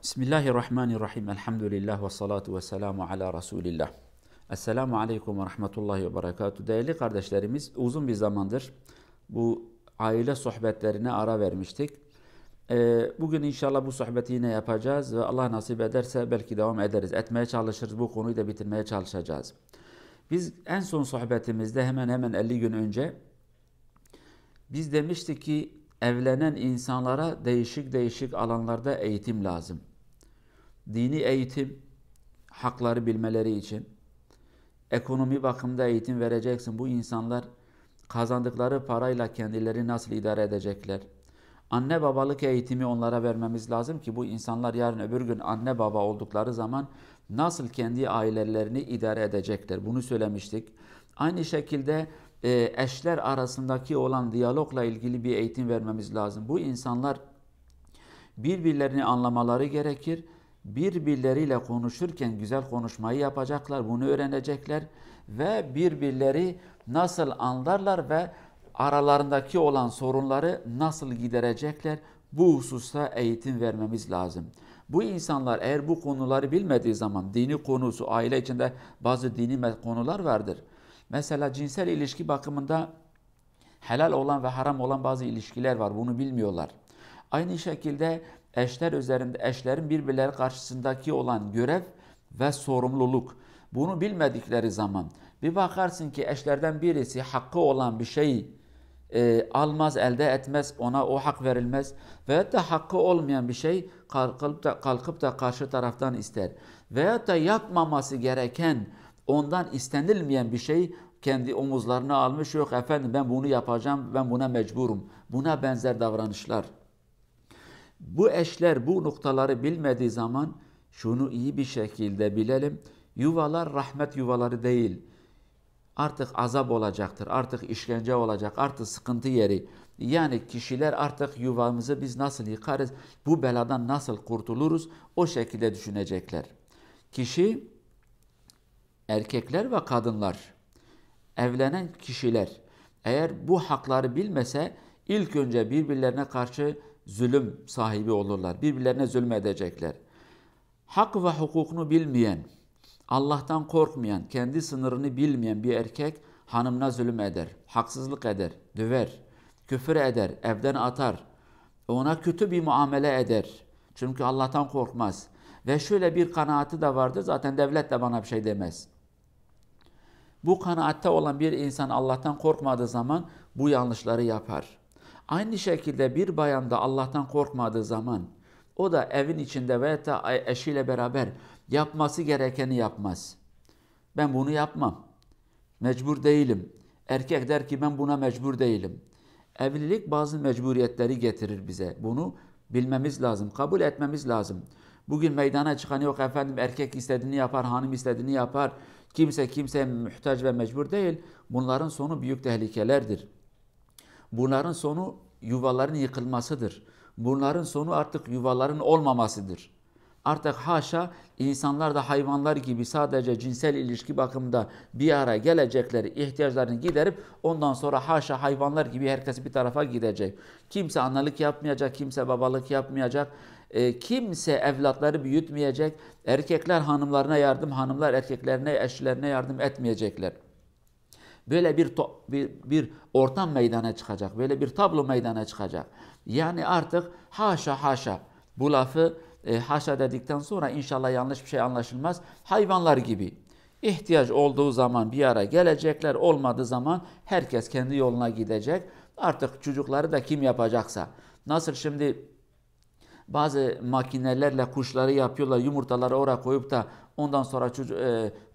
Bismillahirrahmanirrahim. Elhamdülillah ve salatu ve selamu ala Resulillah. Esselamu aleyküm ve rahmetullahi ve berekatuhu. Değerli kardeşlerimiz, uzun bir zamandır bu aile sohbetlerine ara vermiştik. Bugün inşallah bu sohbeti yine yapacağız ve Allah nasip ederse belki devam ederiz. Etmeye çalışırız, bu konuyu da bitirmeye çalışacağız. Biz en son sohbetimizde hemen hemen 50 gün önce biz demiştik ki evlenen insanlara değişik alanlarda eğitim lazım. Dini eğitim, hakları bilmeleri için, ekonomi bakımında eğitim vereceksin. Bu insanlar kazandıkları parayla kendileri nasıl idare edecekler? Anne babalık eğitimi onlara vermemiz lazım ki bu insanlar yarın öbür gün anne baba oldukları zaman nasıl kendi ailelerini idare edecekler? Bunu söylemiştik. Aynı şekilde eşler arasındaki olan diyalogla ilgili bir eğitim vermemiz lazım. Bu insanlar birbirlerini anlamaları gerekir. Birbirleriyle konuşurken güzel konuşmayı yapacaklar, bunu öğrenecekler ve birbirleri nasıl anlarlar ve aralarındaki olan sorunları nasıl giderecekler, bu hususta eğitim vermemiz lazım. Bu insanlar eğer bu konuları bilmediği zaman, dini konusu, aile içinde bazı dini konular vardır. Mesela cinsel ilişki bakımında helal olan ve haram olan bazı ilişkiler var, bunu bilmiyorlar. Aynı şekilde eşler üzerinde, eşlerin birbirleri karşısındaki olan görev ve sorumluluk. Bunu bilmedikleri zaman bir bakarsın ki eşlerden birisi hakkı olan bir şeyi almaz, elde etmez, ona o hak verilmez. Veyahut da hakkı olmayan bir şey kalkıp da karşı taraftan ister. Veyahut da yapmaması gereken, ondan istenilmeyen bir şey kendi omuzlarına almış, yok efendim ben bunu yapacağım, ben buna mecburum. Buna benzer davranışlar. Bu eşler bu noktaları bilmediği zaman şunu iyi bir şekilde bilelim. Yuvalar rahmet yuvaları değil. Artık azap olacaktır, artık işkence olacak, artık sıkıntı yeri. Yani kişiler artık yuvamızı biz nasıl yıkarız, bu beladan nasıl kurtuluruz o şekilde düşünecekler. Kişi, erkekler ve kadınlar, evlenen kişiler eğer bu hakları bilmese ilk önce birbirlerine karşı zulüm sahibi olurlar. Birbirlerine zulmedecekler. Hak ve hukukunu bilmeyen, Allah'tan korkmayan, kendi sınırını bilmeyen bir erkek hanımına zulüm eder, haksızlık eder, döver, küfür eder, evden atar, ona kötü bir muamele eder. Çünkü Allah'tan korkmaz. Ve şöyle bir kanaati de vardır, zaten devlet de bana bir şey demez. Bu kanaatte olan bir insan Allah'tan korkmadığı zaman bu yanlışları yapar. Aynı şekilde bir bayan da Allah'tan korkmadığı zaman o da evin içinde veya da eşiyle beraber yapması gerekeni yapmaz. Ben bunu yapmam. Mecbur değilim. Erkek der ki ben buna mecbur değilim. Evlilik bazı mecburiyetleri getirir bize. Bunu bilmemiz lazım, kabul etmemiz lazım. Bugün meydana çıkan yok efendim erkek istediğini yapar, hanım istediğini yapar. Kimse kimseye muhtaç ve mecbur değil. Bunların sonu büyük tehlikelerdir. Bunların sonu yuvaların yıkılmasıdır. Bunların sonu artık yuvaların olmamasıdır. Artık haşa insanlar da hayvanlar gibi sadece cinsel ilişki bakımında bir araya gelecekleri, ihtiyaçlarını giderip ondan sonra haşa hayvanlar gibi herkes bir tarafa gidecek. Kimse analık yapmayacak, kimse babalık yapmayacak, kimse evlatları büyütmeyecek. Erkekler hanımlarına yardım, hanımlar erkeklerine, eşlerine yardım etmeyecekler. Böyle bir ortam meydana çıkacak. Böyle bir tablo meydana çıkacak. Yani artık haşa bu lafı haşa dedikten sonra inşallah yanlış bir şey anlaşılmaz. Hayvanlar gibi ihtiyaç olduğu zaman bir ara gelecekler, olmadığı zaman herkes kendi yoluna gidecek. Artık çocukları da kim yapacaksa. Nasıl şimdi bazı makinelerle kuşları yapıyorlar, yumurtaları oraya koyup da ondan sonra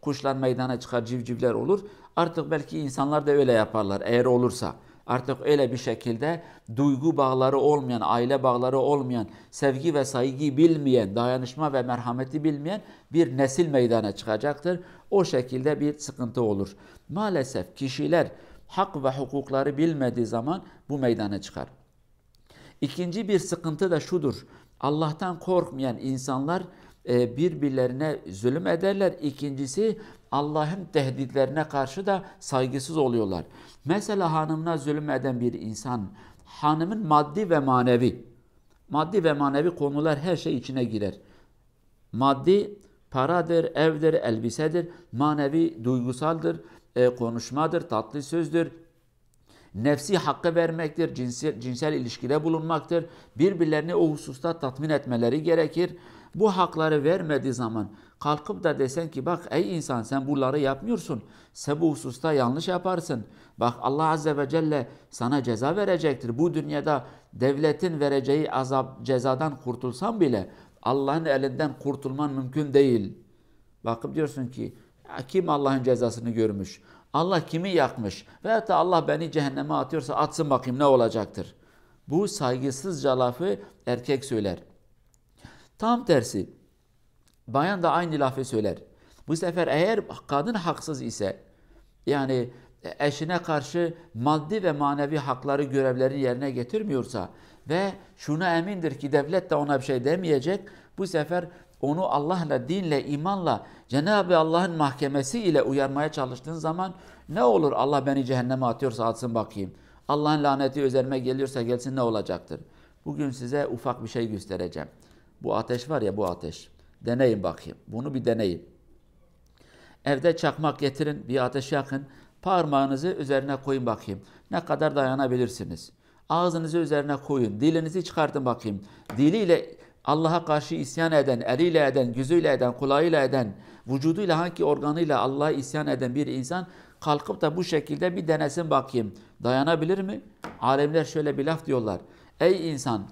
kuşlar meydana çıkar, civcivler olur. Artık belki insanlar da öyle yaparlar eğer olursa. Artık öyle bir şekilde duygu bağları olmayan, aile bağları olmayan, sevgi ve saygıyı bilmeyen, dayanışma ve merhameti bilmeyen bir nesil meydana çıkacaktır. O şekilde bir sıkıntı olur. Maalesef kişiler hak ve hukukları bilmediği zaman bu meydana çıkar. İkinci bir sıkıntı da şudur. Allah'tan korkmayan insanlar birbirlerine zulüm ederler. İkincisi Allah'ın tehditlerine karşı da saygısız oluyorlar. Mesela hanımına zulüm eden bir insan, hanımın maddi ve manevi konular her şey içine girer. Maddi paradır, evdir, elbisedir. Manevi duygusaldır, konuşmadır, tatlı sözdür. Nefsi hakkı vermektir, cinsel ilişkide bulunmaktır. Birbirlerini o hususta tatmin etmeleri gerekir. Bu hakları vermediği zaman kalkıp da desen ki bak ey insan sen bunları yapmıyorsun. Sen bu hususta yanlış yaparsın. Bak Allah Azze ve Celle sana ceza verecektir. Bu dünyada devletin vereceği azap, cezadan kurtulsan bile Allah'ın elinden kurtulman mümkün değil. Bakıp diyorsun ki kim Allah'ın cezasını görmüş? Allah kimi yakmış? Veyahut da Allah beni cehenneme atıyorsa atsın bakayım ne olacaktır? Bu saygısızca lafı erkek söyler. Tam tersi bayan da aynı lafı söyler. Bu sefer eğer kadın haksız ise yani eşine karşı maddi ve manevi hakları görevlerini yerine getirmiyorsa ve şuna emindir ki devlet de ona bir şey demeyecek. Bu sefer onu Allah'la, dinle, imanla, Cenab-ı Allah'ın mahkemesi ile uyarmaya çalıştığın zaman ne olur Allah beni cehenneme atıyorsa atsın bakayım. Allah'ın laneti üzerime geliyorsa gelsin ne olacaktır? Bugün size ufak bir şey göstereceğim. Bu ateş var ya bu ateş. Deneyin bakayım. Bunu bir deneyin. Evde çakmak getirin, bir ateş yakın. Parmağınızı üzerine koyun bakayım. Ne kadar dayanabilirsiniz? Ağzınızı üzerine koyun. Dilinizi çıkartın bakayım. Diliyle Allah'a karşı isyan eden, eliyle eden, gözüyle eden, kulağıyla eden, vücuduyla hangi organıyla Allah'a isyan eden bir insan kalkıp da bu şekilde bir denesin bakayım. Dayanabilir mi? Alimler şöyle bir laf diyorlar. Ey insan,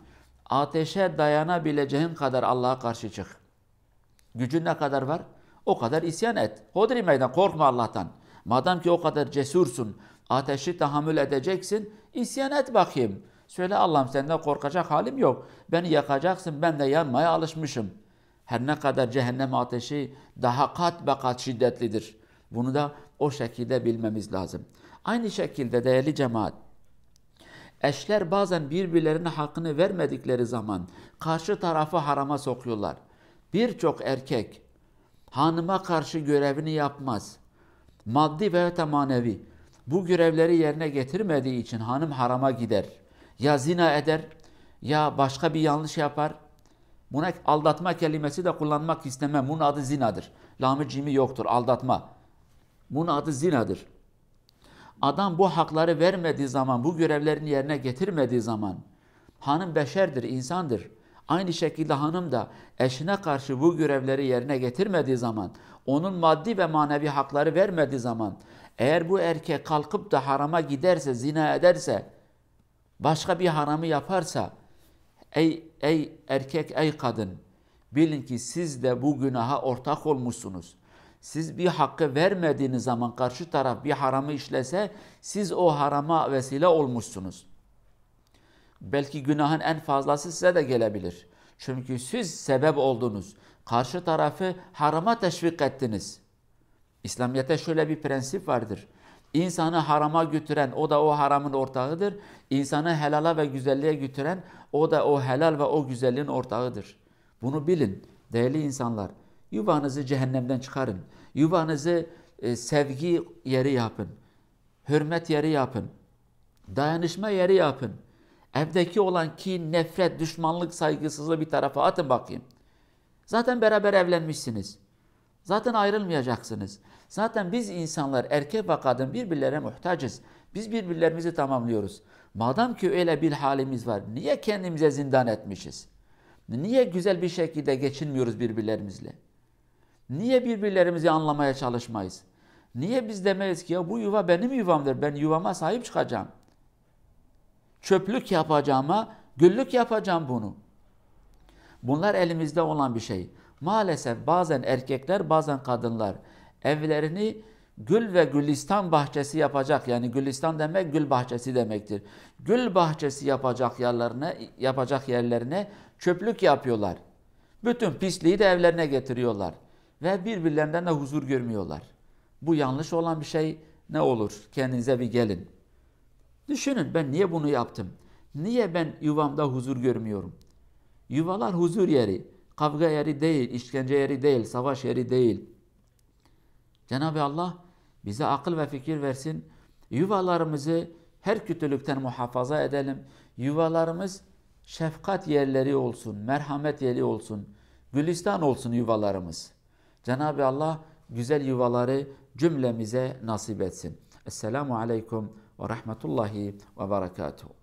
ateşe dayanabileceğin kadar Allah'a karşı çık. Gücün ne kadar var? O kadar isyan et. Hodri meydan, korkma Allah'tan. Madem ki o kadar cesursun, ateşi tahammül edeceksin, isyan et bakayım. Söyle Allah'ım senden korkacak halim yok. Beni yakacaksın, ben de yanmaya alışmışım. Her ne kadar cehennem ateşi daha kat be kat şiddetlidir. Bunu da o şekilde bilmemiz lazım. Aynı şekilde değerli cemaat, eşler bazen birbirlerine hakkını vermedikleri zaman karşı tarafı harama sokuyorlar. Birçok erkek hanıma karşı görevini yapmaz. Maddi veya manevi bu görevleri yerine getirmediği için hanım harama gider. Ya zina eder ya başka bir yanlış yapar. Buna aldatma kelimesi de kullanmak istemem. Bunun adı zinadır. Lamı cimi yoktur aldatma. Bunun adı zinadır. Adam bu hakları vermediği zaman, bu görevlerini yerine getirmediği zaman hanım beşerdir, insandır. Aynı şekilde hanım da eşine karşı bu görevleri yerine getirmediği zaman, onun maddi ve manevi hakları vermediği zaman, eğer bu erkek kalkıp da harama giderse, zina ederse, başka bir haramı yaparsa, ey erkek, ey kadın, bilin ki siz de bu günaha ortak olmuşsunuz. Siz bir hakkı vermediğiniz zaman karşı taraf bir haramı işlese, siz o harama vesile olmuşsunuz. Belki günahın en fazlası size de gelebilir. Çünkü siz sebep oldunuz. Karşı tarafı harama teşvik ettiniz. İslamiyet'te şöyle bir prensip vardır. İnsanı harama götüren o da o haramın ortağıdır. İnsanı helala ve güzelliğe götüren o da o helal ve o güzelliğin ortağıdır. Bunu bilin değerli insanlar. Yuvanızı cehennemden çıkarın. Yuvanızı sevgi yeri yapın. Hürmet yeri yapın. Dayanışma yeri yapın. Evdeki olan kin, nefret, düşmanlık, saygısızlığı bir tarafa atın bakayım. Zaten beraber evlenmişsiniz. Zaten ayrılmayacaksınız. Zaten biz insanlar erkek ve kadın birbirlerine muhtacız. Biz birbirlerimizi tamamlıyoruz. Madem ki öyle bir halimiz var, niye kendimize zindan etmişiz? Niye güzel bir şekilde geçinmiyoruz birbirlerimizle? Niye birbirlerimizi anlamaya çalışmayız? Niye biz demeyiz ki ya bu yuva benim yuvamdır, ben yuvama sahip çıkacağım. Çöplük yapacağıma güllük yapacağım bunu. Bunlar elimizde olan bir şey. Maalesef bazen erkekler bazen kadınlar evlerini gül ve gülistan bahçesi yapacak. Yani gülistan demek gül bahçesi demektir. Gül bahçesi yapacak yerlerine çöplük yapıyorlar. Bütün pisliği de evlerine getiriyorlar. Ve birbirlerinden de huzur görmüyorlar. Bu yanlış olan bir şey. Ne olur kendinize bir gelin. Düşünün ben niye bunu yaptım? Niye ben yuvamda huzur görmüyorum? Yuvalar huzur yeri, kavga yeri değil, işkence yeri değil, savaş yeri değil. Cenab-ı Allah bize akıl ve fikir versin. Yuvalarımızı her kötülükten muhafaza edelim. Yuvalarımız şefkat yerleri olsun, merhamet yeri olsun. gülistan olsun yuvalarımız. Cenab-ı Allah güzel yuvaları cümlemize nasip etsin. Esselamu aleyküm ve rahmetullahi ve berekatuhu.